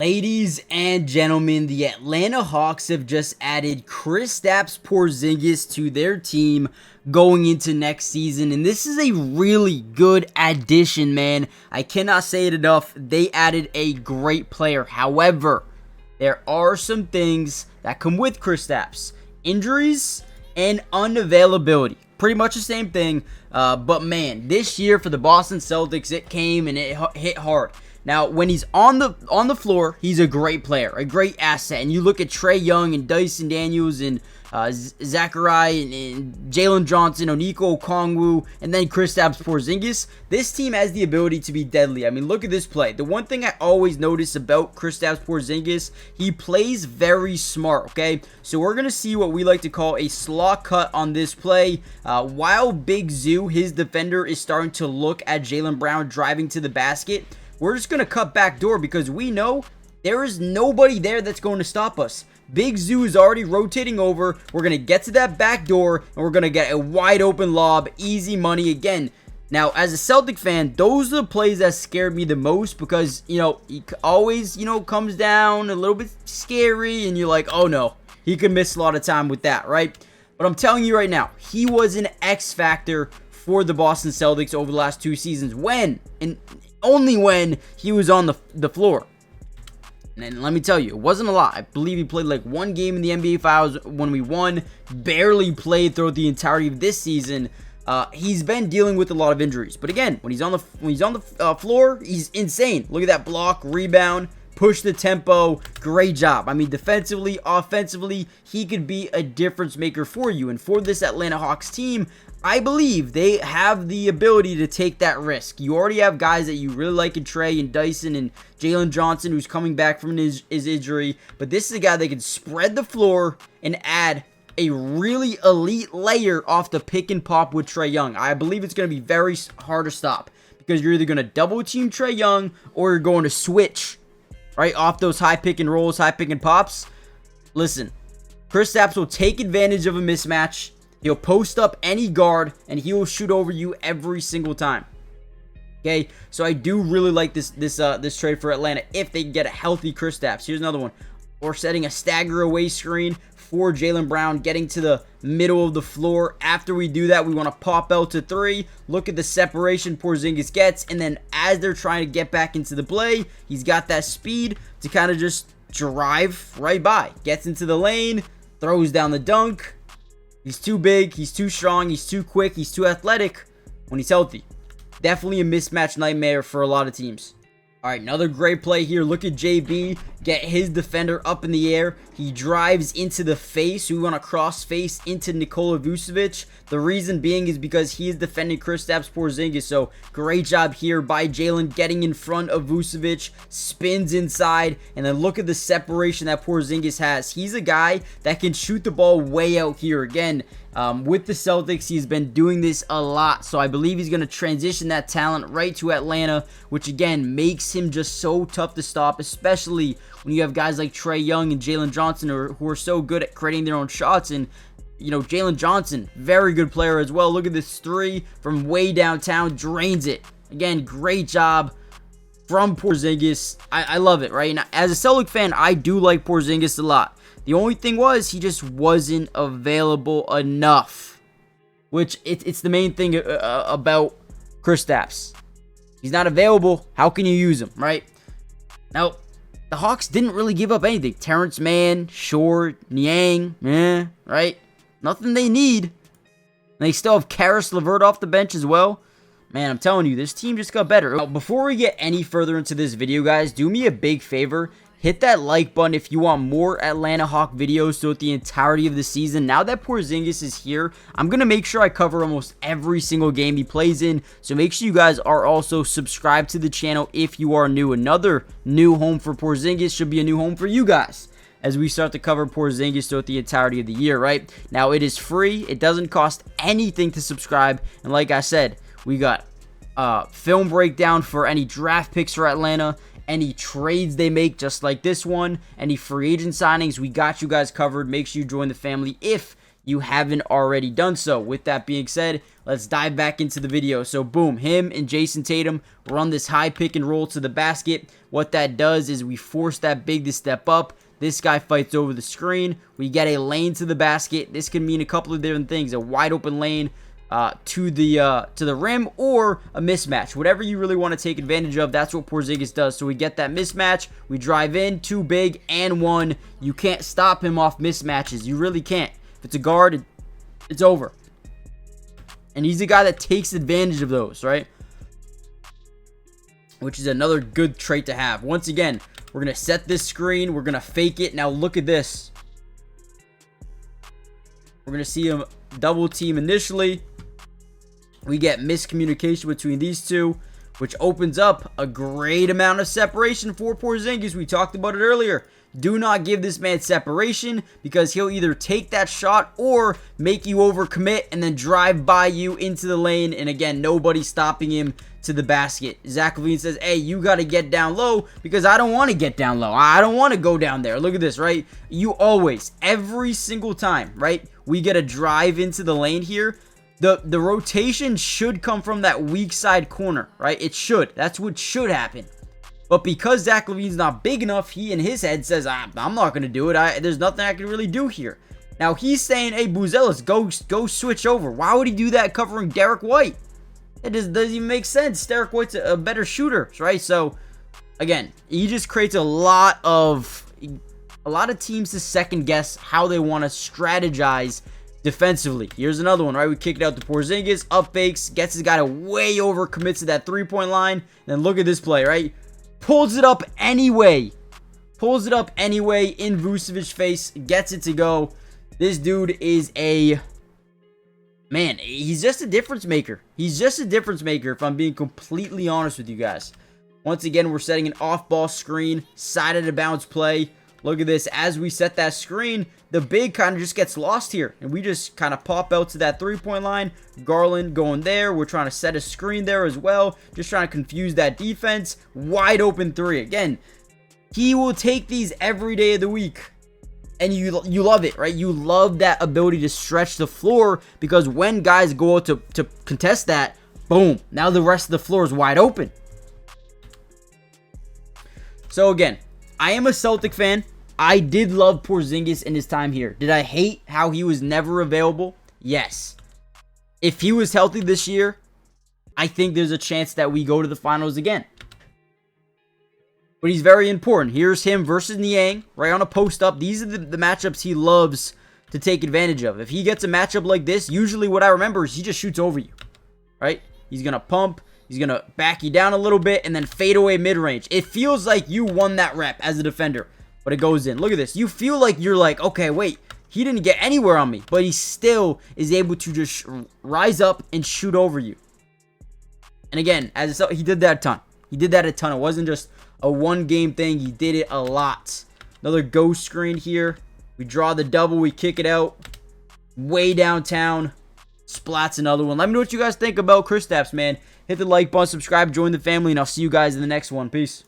Ladies and gentlemen, the Atlanta Hawks have just added Kristaps Porzingis to their team going into next season, and this is a really good addition, man. I cannot say it enough. They added a great player. However, there are some things that come with Kristaps. Injuries and unavailability. Pretty much the same thing, but man, this year for the Boston Celtics, it came and it hit hard. Now, when he's on the floor, he's a great player, a great asset. And you look at Trae Young and Dyson Daniels and Zachariah and Jalen Johnson, Onyeka Okongwu, and then Kristaps Porzingis. This team has the ability to be deadly. I mean, look at this play. The one thing I always notice about Kristaps Porzingis, he plays very smart, okay? So we're going to see what we like to call a slot cut on this play. While Big Zoo, his defender, is starting to look at Jaylen Brown driving to the basket, we're just going to cut back door because we know there is nobody there that's going to stop us. Big Zoo is already rotating over. We're going to get to that back door, and we're going to get a wide open lob. Easy money again. Now, as a Celtic fan, those are the plays that scared me the most because, he always, comes down a little bit scary, and you're like, oh no, he could miss a lot of time with that, right? But I'm telling you right now, he was an X factor for the Boston Celtics over the last 2 seasons and only when he was on the floor. And let me tell you, it wasn't a lot. I believe he played like 1 game in the NBA Finals when we won. Barely played throughout the entirety of this season. He's been dealing with a lot of injuries. But again, when he's on the floor, he's insane. Look at that block, rebound, push the tempo. Great job. I mean, defensively, offensively, he could be a difference maker for you. And for this Atlanta Hawks team, I believe they have the ability to take that risk. You already have guys that you really like in Trae and Dyson and Jalen Johnson, who's coming back from his injury. But this is a guy that can spread the floor and add a really elite layer off the pick and pop with Trae Young. I believe it's going to be very hard to stop because you're either going to double team Trae Young or you're going to switch right off those high pick and rolls, high pick and pops. Listen, Kristaps will take advantage of a mismatch. He'll post up any guard, and he will shoot over you every single time. Okay, so I do really like this trade for Atlanta if they can get a healthy Kristaps. Here's another one. Or setting a stagger away screen for Jaylen Brown, getting to the middle of the floor. After we do that, we want to pop out to 3. Look at the separation Porzingis gets, and then as they're trying to get back into the play, he's got that speed to kind of just drive right by. Gets into the lane, throws down the dunk. He's too big, he's too strong, he's too quick, he's too athletic when he's healthy. Definitely a mismatch nightmare for a lot of teams. Alright, another great play here. Look at JB get his defender up in the air. He drives into the face. We want to cross face into Nikola Vucevic. The reason being is because he is defending Kristaps Porzingis. So great job here by Jalen getting in front of Vucevic. Spins inside. And then look at the separation that Porzingis has. He's a guy that can shoot the ball way out here. Again, with the Celtics, he's been doing this a lot. So I believe he's going to transition that talent right to Atlanta, which again makes him just so tough to stop, especially when you have guys like Trae Young and Jalen Johnson who are so good at creating their own shots. And Jalen Johnson, very good player as well. Look at this 3 from way downtown, drains it. Again, great job from Porzingis. I love it, right? And as a Celtic fan, I do like Porzingis a lot. The only thing was he just wasn't available enough, which it's the main thing about Kristaps. He's not available. How can you use him, right? Now, the Hawks didn't really give up anything. Terrence Mann, Short, Niang, right? Nothing they need. And they still have Karis LeVert off the bench as well. Man, I'm telling you, this team just got better. Now, before we get any further into this video, guys, do me a big favor. Hit that like button if you want more Atlanta Hawk videos throughout the entirety of the season. Now that Porzingis is here, I'm going to make sure I cover almost every single game he plays in. So make sure you guys are also subscribed to the channel if you are new. Another new home for Porzingis should be a new home for you guys as we start to cover Porzingis throughout the entirety of the year, right? Now, it is free. It doesn't cost anything to subscribe. And like I said, we got film breakdown for any draft picks for Atlanta, any trades they make just like this one, any free agent signings. We got you guys covered. Make sure you join the family if you haven't already done so. With that being said, let's dive back into the video. So boom, him and Jason Tatum run this high pick and roll to the basket. What that does is we force that big to step up. This guy fights over the screen. We get a lane to the basket. This can mean a couple of different things. A wide open lane to the rim, or a mismatch. Whatever you really want to take advantage of, that's what Porzingis does. So we get that mismatch. We drive in, too big, and one. You can't stop him off mismatches. You really can't. If it's a guard, it's over. And he's the guy that takes advantage of those, right? Which is another good trait to have. Once again, we're going to set this screen. We're going to fake it. Now look at this. We're going to see him double team initially. We get miscommunication between these two, which opens up a great amount of separation for Porzingis. We talked about it earlier. Do not give this man separation, because he'll either take that shot or make you overcommit and then drive by you into the lane. And again, nobody's stopping him to the basket. Zach LaVine says, hey, you got to get down low, because I don't want to get down low. I don't want to go down there. Look at this, right? You always, every single time, right? We get a drive into the lane here. The rotation should come from that weak side corner, right? It should. That's what should happen. But because Zach LaVine's not big enough, he in his head says, I'm not going to do it. There's nothing I can really do here. Now he's saying, hey, Buzelis, go switch over. Why would he do that covering Derek White? It just doesn't even make sense. Derek White's a better shooter, right? So, again, he just creates a lot of teams to second guess how they want to strategize defensively. Here's another one, right? We kick it out to Porzingis, up fakes, gets his guy to way over, commits to that three-point line. And look at this play, right? Pulls it up anyway. Pulls it up anyway in Vucevic's face. Gets it to go. This dude is man, he's just a difference maker. He's just a difference maker, if I'm being completely honest with you guys. Once again, we're setting an off-ball screen, side of the bounce play. Look at this. As we set that screen, the big kind of just gets lost here. And we just kind of pop out to that three-point line. Garland going there. We're trying to set a screen there as well. Just trying to confuse that defense. Wide open three. Again, he will take these every day of the week. And you love it, right? You love that ability to stretch the floor, because when guys go out to contest that, boom, now the rest of the floor is wide open. So again, I am a Celtic fan. I did love Porzingis in his time here. Did I hate how he was never available? Yes. If he was healthy this year, I think there's a chance that we go to the finals again. But he's very important. Here's him versus Niang, right on a post-up. These are the matchups he loves to take advantage of. If he gets a matchup like this, usually what I remember is he just shoots over you, right? He's going to pump. He's going to back you down a little bit and then fade away mid-range. It feels like you won that rep as a defender, but it goes in. Look at this. You feel like you're like, okay, wait, he didn't get anywhere on me, but he still is able to just rise up and shoot over you. And again, he did that a ton. He did that a ton. It wasn't just a one-game thing. He did it a lot. Another ghost screen here. We draw the double. We kick it out. Way downtown. Splats another one. Let me know what you guys think about Kristaps, man. Hit the like button, subscribe, join the family, and I'll see you guys in the next one. Peace.